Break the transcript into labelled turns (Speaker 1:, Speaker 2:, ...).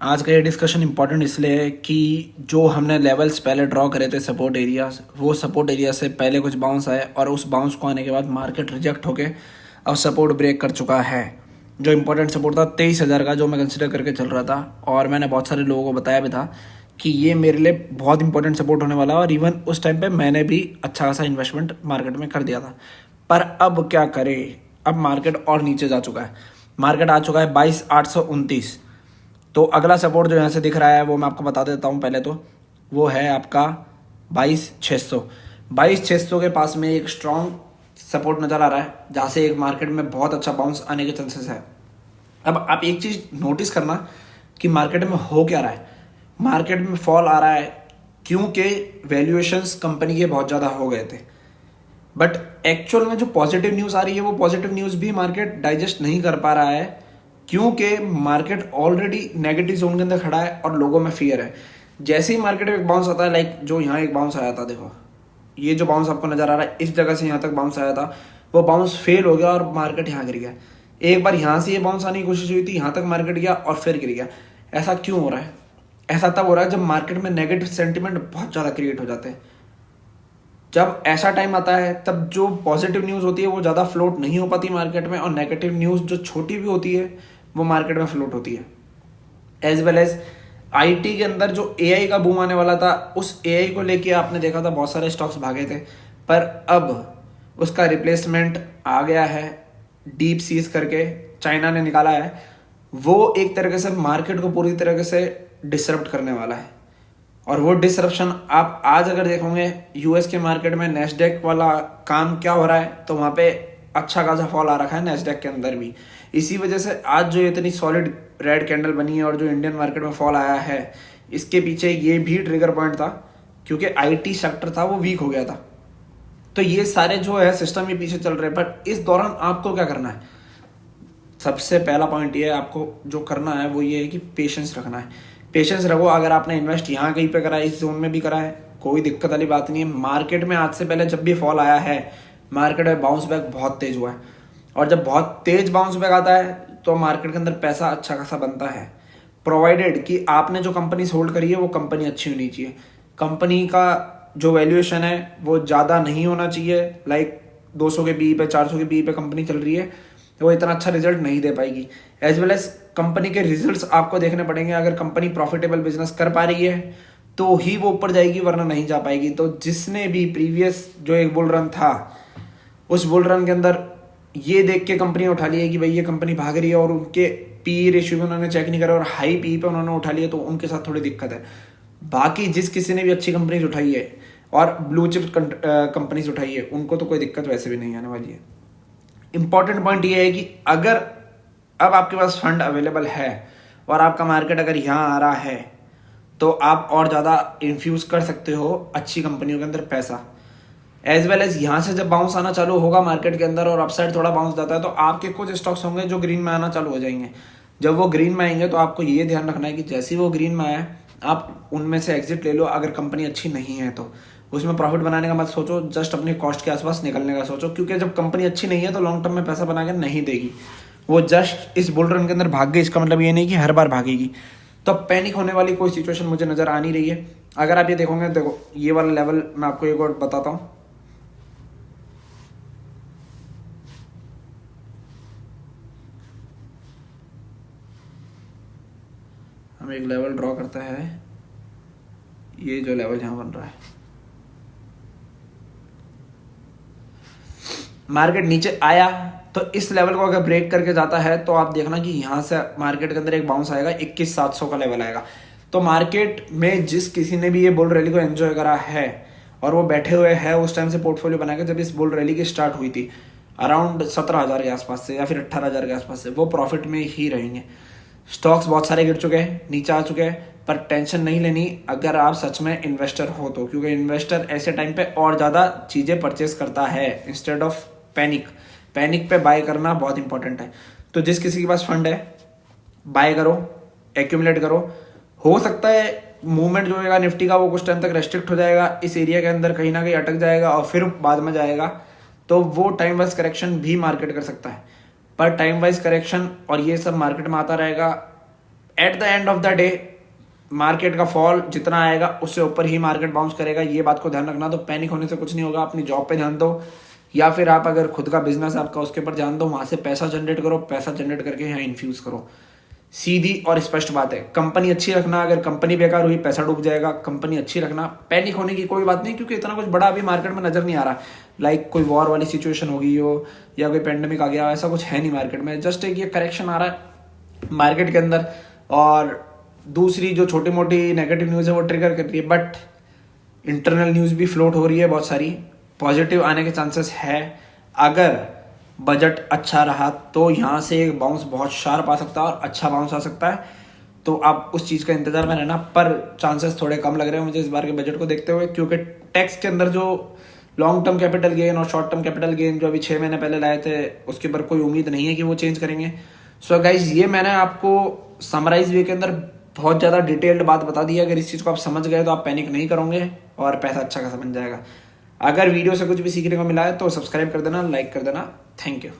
Speaker 1: आज का ये डिस्कशन इम्पॉर्टेंट इसलिए है कि जो हमने लेवल्स पहले ड्रॉ करे थे सपोर्ट एरियाज, वो सपोर्ट एरिया से पहले कुछ बाउंस आए और उस बाउंस को आने के बाद मार्केट रिजेक्ट होके अब सपोर्ट ब्रेक कर चुका है। जो इम्पोर्टेंट सपोर्ट था 23,000 का, जो मैं कंसिडर करके चल रहा था और मैंने बहुत सारे लोगों को बताया भी था कि ये मेरे लिए बहुत इंपॉर्टेंट सपोर्ट होने वाला है। और इवन उस टाइम पे मैंने भी अच्छा खासा इन्वेस्टमेंट मार्केट में कर दिया था। पर अब क्या करें, अब मार्केट और नीचे जा चुका है। मार्केट आ चुका है 22,829। तो अगला सपोर्ट जो यहाँ से दिख रहा है वो मैं आपको बता देता हूँ। पहले तो वो है आपका 22,600। 22,600 के पास में एक स्ट्रॉन्ग सपोर्ट नज़र आ रहा है, जहाँ से एक मार्केट में बहुत अच्छा बाउंस आने के चांसेस है। अब आप एक चीज़ नोटिस करना कि मार्केट में हो क्या रहा है। मार्केट में फॉल आ रहा है क्योंकि वैल्यूएशंस कंपनी के बहुत ज़्यादा हो गए थे। बट एक्चुअल में जो पॉजिटिव न्यूज़ आ रही है वो पॉजिटिव न्यूज़ भी मार्केट डाइजेस्ट नहीं कर पा रहा है, क्योंकि मार्केट ऑलरेडी नेगेटिव जोन के अंदर खड़ा है और लोगों में फियर है। जैसे ही मार्केट में एक बाउंस आता है, लाइक जो यहाँ एक बाउंस आया था, देखो ये जो बाउंस आपको नजर आ रहा है, इस जगह से यहाँ तक बाउंस आया था, वो बाउंस फेल हो गया और मार्केट यहाँ गिर गया। एक बार यहाँ से ये बाउंस आने की कोशिश हुई थी, यहाँ तक मार्केट गया और फिर गिर गया। ऐसा क्यों हो रहा है? ऐसा तब हो रहा है जब मार्केट में नेगेटिव सेंटिमेंट बहुत ज़्यादा क्रिएट हो जाते हैं। जब ऐसा टाइम आता है तब जो पॉजिटिव न्यूज़ होती है वो ज़्यादा फ्लोट नहीं हो पाती मार्केट में, और नेगेटिव न्यूज़ जो छोटी भी होती है वो मार्केट में फ्लोट होती है। एज वेल एज आईटी के अंदर जो एआई का बूम आने वाला था, उस एआई को लेके आपने देखा था बहुत सारे स्टॉक्स भागे थे, पर अब उसका रिप्लेसमेंट आ गया है। डीप सीज करके चाइना ने निकाला है, वो एक तरीके से मार्केट को पूरी तरीके से डिसरप्ट करने वाला है। और वो डिसरप्शन आप आज अगर देखोगे यूएस के मार्केट में नेस्डेक वाला काम क्या हो रहा है, तो वहाँ पे अच्छा खासा फॉल आ रखा है नेस्डेक के अंदर भी। इसी वजह से आज जो इतनी सॉलिड रेड कैंडल बनी है और जो इंडियन मार्केट में फॉल आया है, इसके पीछे ये भी ट्रिगर पॉइंट था, क्योंकि आईटी सेक्टर था वो वीक हो गया था। तो ये सारे जो है सिस्टम ये पीछे चल रहे हैं। पर इस दौरान आपको क्या करना है? सबसे पहला पॉइंट ये है, आपको जो करना है वो ये है कि पेशेंस रखना है। पेशेंस रखो। अगर आपने इन्वेस्ट यहाँ कहीं पे करा है, इस जोन में भी करा है, कोई दिक्कत वाली बात नहीं है। मार्केट में आज से पहले जब भी फॉल आया है, मार्केट में बाउंस बैक बहुत तेज हुआ है, और जब बहुत तेज बाउंस बैक आता है तो मार्केट के अंदर पैसा अच्छा खासा बनता है, प्रोवाइडेड कि आपने जो कंपनी होल्ड करी है वो कंपनी अच्छी होनी चाहिए। कंपनी का जो वैल्यूएशन है वो ज़्यादा नहीं होना चाहिए। लाइक 200 के पी पे, 400 के पी पे कंपनी चल रही है, तो वो इतना अच्छा रिजल्ट नहीं दे पाएगी। एज वेल एज कंपनी के रिजल्ट्स आपको देखने पड़ेंगे। अगर कंपनी प्रॉफिटेबल बिजनेस कर पा रही है तो ही वो ऊपर जाएगी, वरना नहीं जा पाएगी। तो जिसने भी प्रीवियस जो एक बुल रन था, उस बुल रन के अंदर ये देख के कंपनी उठा ली है कि भाई ये कंपनी भाग रही है, और उनके पी रेशियो में उन्होंने चेक नहीं करा और हाई पी पे उन्होंने उठा लिया, तो उनके साथ थोड़ी दिक्कत है। बाकी जिस किसी ने भी अच्छी कंपनीज उठाई है और ब्लू चिप कंपनीज उठाई है, उनको तो कोई दिक्कत वैसे भी नहीं आने वाली है। इंपॉर्टेंट पॉइंट ये है कि अगर अब आपके पास फंड अवेलेबल है और आपका मार्केट अगर यहाँ आ रहा है, तो आप और ज़्यादा इन्फ्यूज़ कर सकते हो अच्छी कंपनियों के अंदर पैसा। एज वेल एज यहाँ से जब बाउंस आना चालू होगा मार्केट के अंदर और अपसाइड थोड़ा बाउंस जाता है, तो आपके कुछ स्टॉक्स होंगे जो ग्रीन में आना चालू हो जाएंगे। जब वो ग्रीन में आएंगे तो आपको ये ध्यान रखना है कि जैसे ही वो ग्रीन में आए, आप उनमें से एग्जिट ले लो। अगर कंपनी अच्छी नहीं है तो उसमें प्रॉफिट बनाने का मत सोचो, जस्ट अपनी कॉस्ट के आसपास निकलने का सोचो, क्योंकि जब कंपनी अच्छी नहीं है तो लॉन्ग टर्म में पैसा बना के नहीं देगी। वो जस्ट इस बुल रन के अंदर भाग गई, इसका मतलब ये नहीं कि हर बार भागेगी। तो पैनिक होने वाली कोई सिचुएशन मुझे नज़र आ नहीं रही है। अगर आप ये देखोगे, देखो ये वाला लेवल मैं आपको एक और बताता हूँ। हम एक लेवल ड्रॉ करते हैं, ये जो लेवल यहाँ बन रहा है, मार्केट नीचे आया तो इस लेवल को अगर ब्रेक करके जाता है तो आप देखना कि यहाँ से मार्केट के अंदर एक बाउंस आएगा, 21,700 का लेवल आएगा। तो मार्केट में जिस किसी ने भी ये बुल रैली को एंजॉय करा है और वो बैठे हुए हैं उस टाइम से पोर्टफोलियो बना के, जब इस बुल रैली की स्टार्ट हुई थी अराउंड 17,000 के आसपास से या फिर 18,000 के आसपास से, वो प्रॉफिट में ही रहेंगे। स्टॉक्स बहुत सारे गिर चुके हैं, नीचे आ चुके हैं, पर टेंशन नहीं लेनी अगर आप सच में इन्वेस्टर हो तो, क्योंकि इन्वेस्टर ऐसे टाइम पे और ज़्यादा चीज़ें परचेस करता है इंस्टेड ऑफ पैनिक। पैनिक पे बाय करना बहुत इंपॉर्टेंट है। तो जिस किसी के पास फंड है, बाय करो, एक्यूमुलेट करो। हो सकता है मूवमेंट जो होगा निफ्टी का वो कुछ टाइम तक रेस्ट्रिक्ट हो जाएगा, इस एरिया के अंदर कहीं ना कहीं अटक जाएगा और फिर बाद में जाएगा, तो वो टाइम वाइज करेक्शन भी मार्केट कर सकता है। पर टाइम वाइज करेक्शन और ये सब मार्केट में आता रहेगा। At the end of the day market का फॉल जितना आएगा उससे ऊपर ही मार्केट बाउंस करेगा, ये बात को ध्यान रखना। तो पैनिक होने से कुछ नहीं होगा, अपनी जॉब पे ध्यान दो, या फिर आप अगर खुद का बिजनेस है आपका उसके ऊपर ध्यान दो, वहां से पैसा जनरेट करो, पैसा जनरेट करके यहाँ इन्फ्यूज करो। सीधी और स्पष्ट बात है। कंपनी अच्छी रखना, अगर कंपनी बेकार हुई पैसा डूब जाएगा। कंपनी अच्छी रखना, पैनिक होने की कोई बात नहीं, क्योंकि इतना कुछ बड़ा अभी मार्केट में नजर नहीं आ रहा। लाइक कोई वॉर वाली सिचुएशन होगी हो या कोई पेंडेमिक आ गया, ऐसा कुछ है नहीं मार्केट में। जस्ट एक ये करेक्शन आ रहा है मार्केट के अंदर, और दूसरी जो छोटी मोटी नेगेटिव न्यूज़ है वो ट्रिगर कर रही है, बट इंटरनल न्यूज़ भी फ्लोट हो रही है बहुत सारी, पॉजिटिव आने के चांसेस है। अगर बजट अच्छा रहा तो यहाँ से एक बाउंस बहुत शार्प आ सकता है और अच्छा बाउंस आ सकता है, तो आप उस चीज़ का इंतजार में रहना। पर चांसेस थोड़े कम लग रहे हैं मुझे इस बार के बजट को देखते हुए, क्योंकि टैक्स के अंदर जो लॉन्ग टर्म कैपिटल गेन और शॉर्ट टर्म कैपिटल गेन जो अभी 6 महीने पहले लाए थे, उसके ऊपर कोई उम्मीद नहीं है कि वो चेंज करेंगे। सो गाइज, ये मैंने आपको समराइज वे के अंदर बहुत ज़्यादा डिटेल्ड बात बता दी है। अगर इस चीज़ को आप समझ गए तो आप पैनिक नहीं करोगे और पैसा अच्छा खासा बन जाएगा। अगर वीडियो से कुछ भी सीखने को मिला है तो सब्सक्राइब कर देना, लाइक कर देना। Thank you.